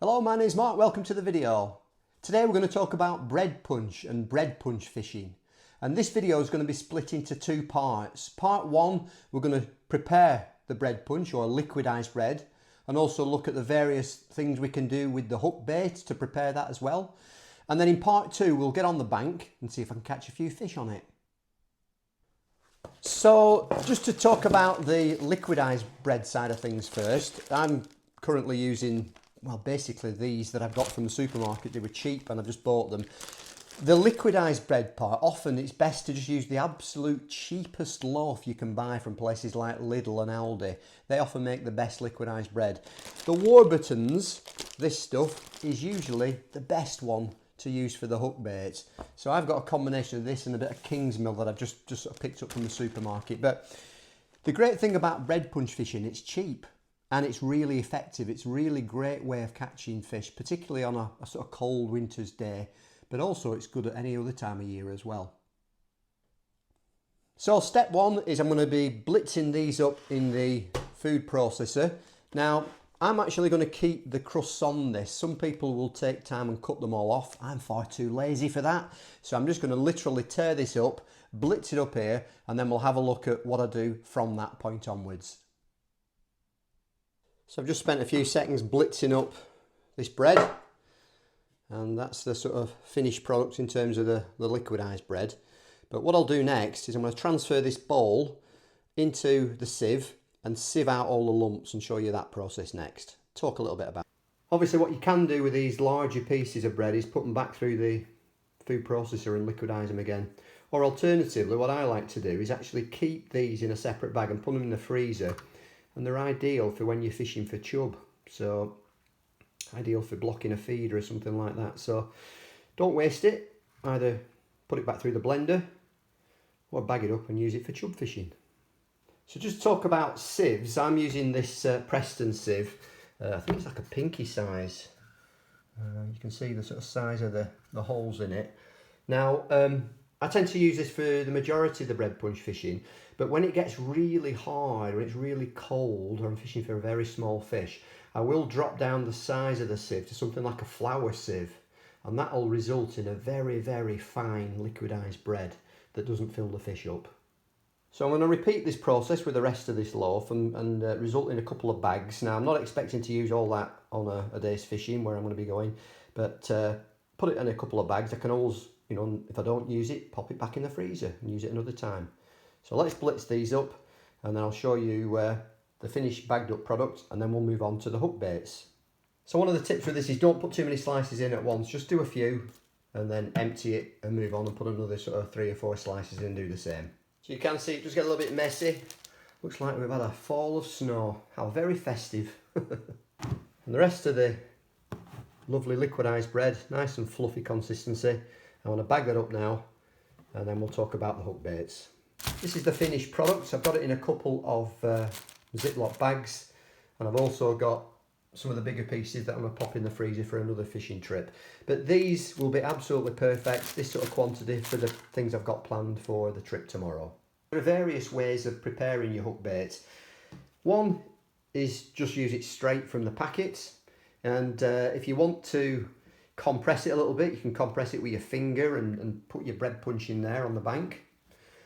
Hello, my name is Mark, welcome to the video. Today we're going to talk about bread punch and bread punch fishing. And this video is going to be split into two parts. Part one, we're going to prepare the bread punch or liquidized bread and also look at the various things we can do with the hook bait to prepare that as well. And then in part two, we'll get on the bank and see if I can catch a few fish on it. So just to talk about the liquidized bread side of things first, I'm currently using, well, basically these that I've got from the supermarket. They were cheap and I've just bought them. The liquidized bread part, often it's best to just use the absolute cheapest loaf you can buy from places like Lidl and Aldi. They often make the best liquidized bread. The Warburtons, this stuff, is usually the best one to use for the hook baits. So I've got a combination of this and a bit of Kingsmill that I've just sort of picked up from the supermarket. But the great thing about bread punch fishing, it's cheap. And it's really effective. It's a really great way of catching fish, particularly on a sort of cold winter's day, but also it's good at any other time of year as well. So step one is I'm going to be blitzing these up in the food processor. Now, I'm actually going to keep the crusts on this. Some people will take time and cut them all off. I'm far too lazy for that. So I'm just going to literally tear this up, blitz it up here, and then we'll have a look at what I do from that point onwards. So I've just spent a few seconds blitzing up this bread, and that's the sort of finished product in terms of the liquidized bread. But what I'll do next is I'm going to transfer this bowl into the sieve and sieve out all the lumps and show you that process next. Talk a little bit about it. Obviously what you can do with these larger pieces of bread is put them back through the food processor and liquidize them again. Or alternatively, what I like to do is actually keep these in a separate bag and put them in the freezer. And they're ideal for when you're fishing for chub, so ideal for blocking a feeder or something like that. So don't waste it, either put it back through the blender or bag it up and use it for chub fishing. So just to talk about sieves, I'm using this Preston sieve. I think it's like a pinky size. You can see the sort of size of the holes in it. Now, I tend to use this for the majority of the bread punch fishing, but when it gets really hard, when it's really cold, or I'm fishing for a very small fish, I will drop down the size of the sieve to something like a flour sieve, and that will result in a very, very fine liquidized bread that doesn't fill the fish up. So I'm going to repeat this process with the rest of this loaf and result in a couple of bags. Now, I'm not expecting to use all that on a day's fishing where I'm going to be going, but put it in a couple of bags. I can always, you know, if I don't use it, pop it back in the freezer and use it another time. So let's blitz these up and then I'll show you the finished bagged up product, and then we'll move on to the hook baits. So one of the tips for this is don't put too many slices in at once, just do a few and then empty it and move on and put another sort of 3 or 4 slices in and do the same. So you can see it just get a little bit messy. Looks like we've had a fall of snow. How very festive. And the rest of the lovely liquidized bread, nice and fluffy consistency. I want to bag that up now and then we'll talk about the hook baits. This is the finished product. I've got it in a couple of Ziploc bags, and I've also got some of the bigger pieces that I'm going to pop in the freezer for another fishing trip. But these will be absolutely perfect, this sort of quantity, for the things I've got planned for the trip tomorrow. There are various ways of preparing your hook baits. One is just use it straight from the packet, and if you want to compress it a little bit, you can compress it with your finger and put your bread punch in there on the bank.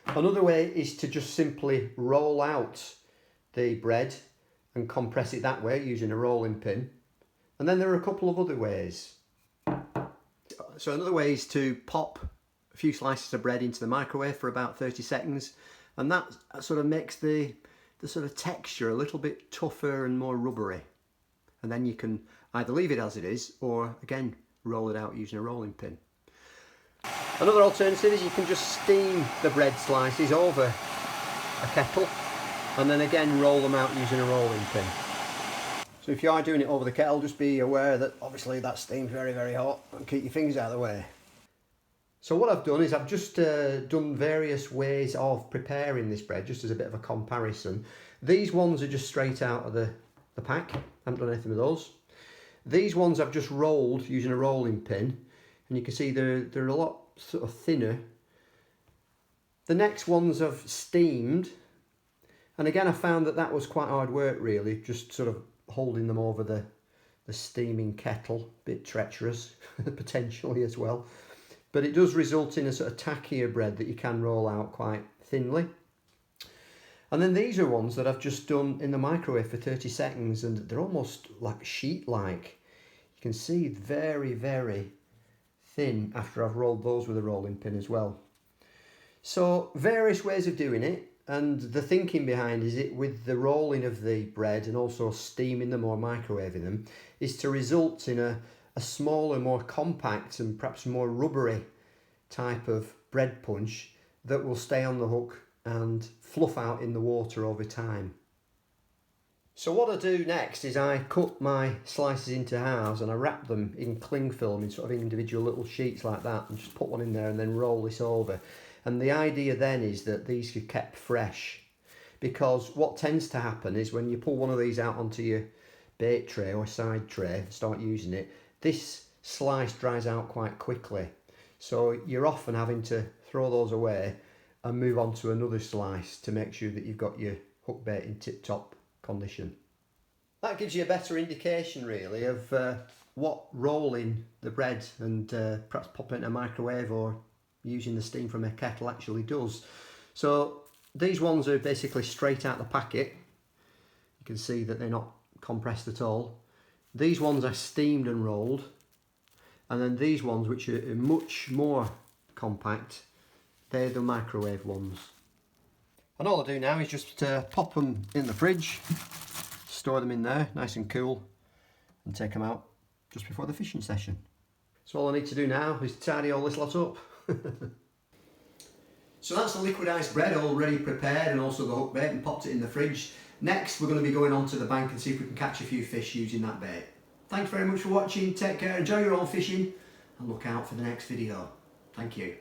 Another way is to just simply roll out the bread and compress it that way using a rolling pin. And then there are a couple of other ways. So another way is to pop a few slices of bread into the microwave for about 30 seconds, and that sort of makes the sort of texture a little bit tougher and more rubbery. And then you can either leave it as it is or again roll it out using a rolling pin. Another alternative is you can just steam the bread slices over a kettle and then again roll them out using a rolling pin. So if you are doing it over the kettle, just be aware that obviously that steam's very, very hot, and keep your fingers out of the way. So what I've done is I've just done various ways of preparing this bread, just as a bit of a comparison. These ones are just straight out of the pack. I haven't done anything with those. These ones I've just rolled using a rolling pin, and you can see they're a lot sort of thinner. The next ones I've steamed, and again I found that was quite hard work really, just sort of holding them over the the steaming kettle, a bit treacherous potentially as well, but it does result in a sort of tackier bread that you can roll out quite thinly. And then these are ones that I've just done in the microwave for 30 seconds and they're almost like sheet-like. You can see very, very thin after I've rolled those with a rolling pin as well. So various ways of doing it, and the thinking behind is it with the rolling of the bread and also steaming them or microwaving them is to result in a smaller, more compact and perhaps more rubbery type of bread punch that will stay on the hook and fluff out in the water over time. So what I do next is I cut my slices into halves and I wrap them in cling film in sort of individual little sheets like that and just put one in there and then roll this over. And the idea then is that these are kept fresh, because what tends to happen is when you pull one of these out onto your bait tray or side tray and start using it, this slice dries out quite quickly. So you're often having to throw those away and move on to another slice to make sure that you've got your hook bait in tip-top condition. That gives you a better indication really of what rolling the bread and perhaps popping it in a microwave or using the steam from a kettle actually does. So these ones are basically straight out the packet. You can see that they're not compressed at all. These ones are steamed and rolled, and then these ones, which are much more compact, they're the microwave ones. And all I do now is just pop them in the fridge, store them in there nice and cool, and take them out just before the fishing session. So all I need to do now is tidy all this lot up. So that's the liquidized bread already prepared, and also the hook bait, and popped it in the fridge. Next we're going to be going onto the bank and see if we can catch a few fish using that bait. Thanks very much for watching, take care, enjoy your own fishing, and look out for the next video. Thank you.